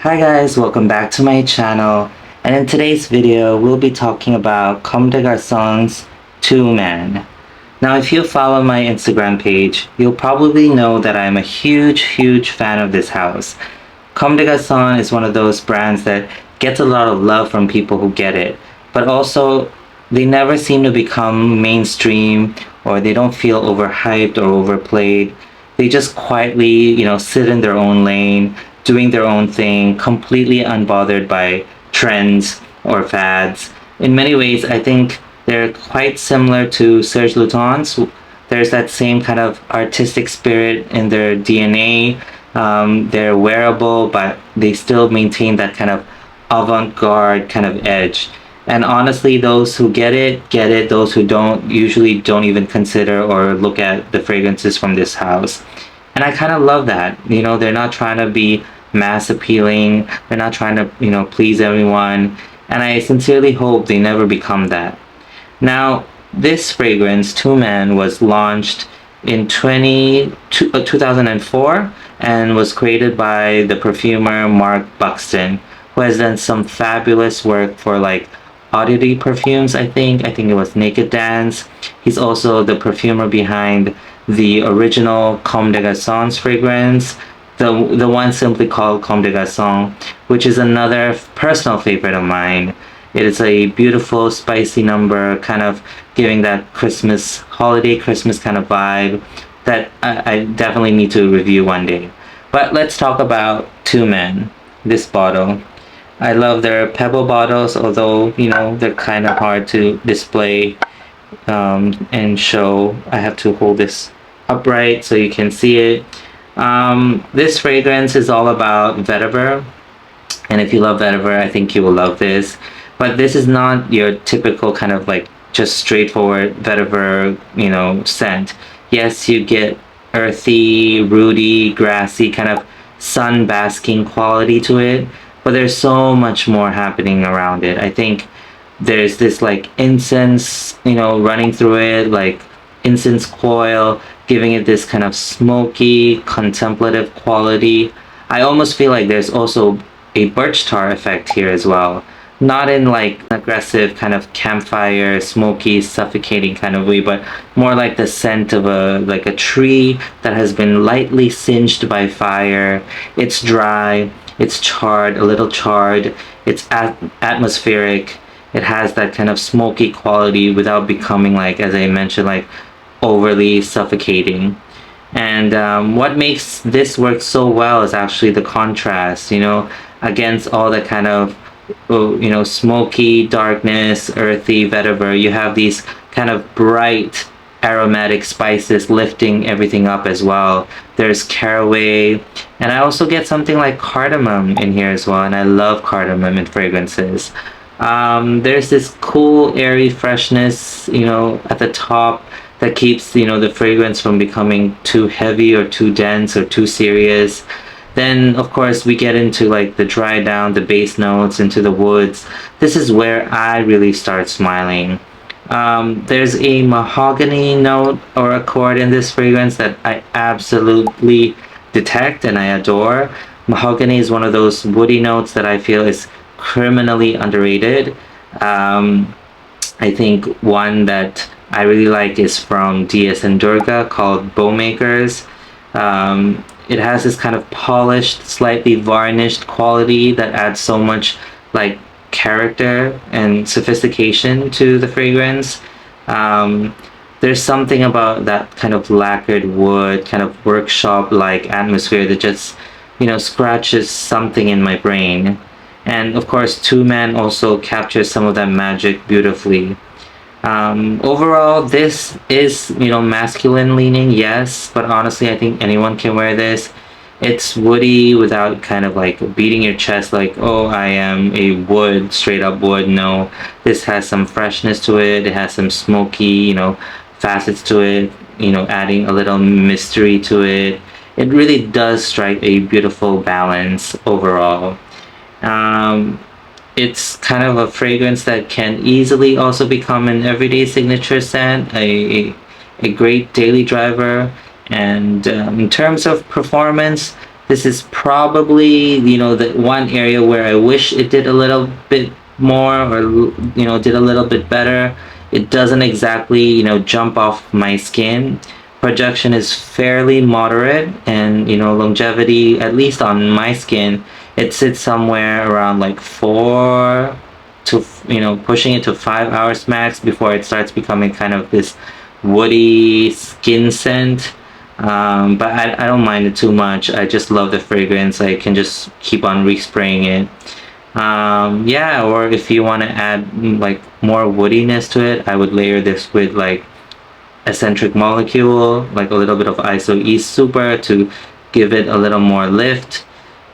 Hi guys, welcome back to my channel, and in today's video we'll be talking about Comme des Garcons 2-Man. Now if you follow my Instagram page, you'll probably know that I'm a huge fan of this house. Comme des Garcons is one of those brands that gets a lot of love from people who get it, but also they never seem to become mainstream, or they don't feel overhyped or overplayed. They just quietly, sit in their own lane, doing their own thing, completely unbothered by trends or fads. In many ways, I think they're quite similar to Serge Lutens. There's that same kind of artistic spirit in their DNA. They're wearable, but they still maintain that kind of avant-garde kind of edge. And honestly, those who get it, get it. Those who don't usually don't even consider or look at the fragrances from this house. And I kind of love that. They're not trying to be mass appealing. They're not trying to, please everyone. And I sincerely hope they never become that. Now, this fragrance, 2-Man, was launched in 2004 and was created by the perfumer Mark Buxton, who has done some fabulous work for like Oddity perfumes, I think it was Naked Dance. He's also the perfumer behind the original Comme des Garçons fragrance, the one simply called Comme des Garçons, which is another personal favorite of mine. It is a beautiful, spicy number, kind of giving that Christmas, holiday Christmas kind of vibe that I definitely need to review one day. But let's talk about 2-Man, this bottle. I love their pebble bottles, although, they're kind of hard to display and show. I have to hold this upright so you can see it. This fragrance is all about vetiver, and if you love vetiver, I think you will love this. But this is not your typical kind of like just straightforward vetiver, scent. Yes, you get earthy, rooty, grassy, kind of sun basking quality to it, but there's so much more happening around it. I think there's this like incense, running through it, like incense coil, giving it this kind of smoky, contemplative quality. I almost feel like there's also a birch tar effect here as well. Not in like aggressive kind of campfire, smoky, suffocating kind of way, but more like the scent of a tree that has been lightly singed by fire. It's dry, it's charred, a little charred, it's atmospheric. It has that kind of smoky quality without becoming, like, as I mentioned, like overly suffocating. And what makes this work so well is actually the contrast, against all the kind of smoky, darkness, earthy vetiver. You have these kind of bright aromatic spices lifting everything up as well. There's caraway, and I also get something like cardamom in here as well, and I love cardamom in fragrances. There's this cool, airy freshness, at the top that keeps, the fragrance from becoming too heavy or too dense or too serious. Then, of course, we get into like the dry down, the bass notes, into the woods. This is where I really start smiling. There's a mahogany note or accord in this fragrance that I absolutely detect and I adore. Mahogany is one of those woody notes that I feel is criminally underrated. I think one that I really like is from DS and Durga called Bowmakers. It has this kind of polished, slightly varnished quality that adds so much like character and sophistication to the fragrance. There's something about that kind of lacquered wood, kind of workshop-like atmosphere that just, scratches something in my brain. And of course, 2-Man also captures some of that magic beautifully. Overall, this is, masculine leaning, yes, but honestly, I think anyone can wear this. It's woody without kind of like beating your chest like, oh, I am a wood, straight up wood. No, this has some freshness to it. It has some smoky, facets to it, adding a little mystery to it. It really does strike a beautiful balance overall. It's kind of a fragrance that can easily also become an everyday signature scent, a great daily driver. And in terms of performance, This is probably, the one area where I wish it did a little bit more, or, did a little bit better. It doesn't exactly, jump off my skin. Production is fairly moderate, and, longevity, at least on my skin, it sits somewhere around like 4 to, pushing it to 5 hours max before it starts becoming kind of this woody skin scent. But I don't mind it too much. I just love the fragrance. I can just keep on respraying it. Yeah, or if you want to add like more woodiness to it, I would layer this with like eccentric molecule, like a little bit of ISO East Super to give it a little more lift.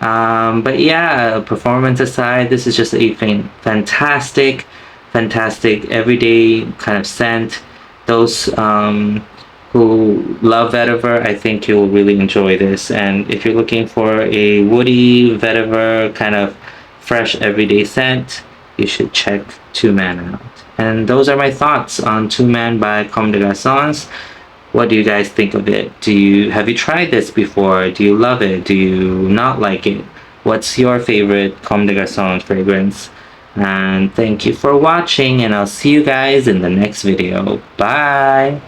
But yeah, performance aside, this is just a fantastic, fantastic everyday kind of scent. Those who love vetiver, I think you'll really enjoy this. And if you're looking for a woody vetiver kind of fresh everyday scent, you should check Two Man out. And those are my thoughts on Two Man by Comme des Garçons. What do you guys think of it? Have you tried this before? Do you love it? Do you not like it? What's your favorite Comme des Garçons fragrance? And thank you for watching, and I'll see you guys in the next video. Bye!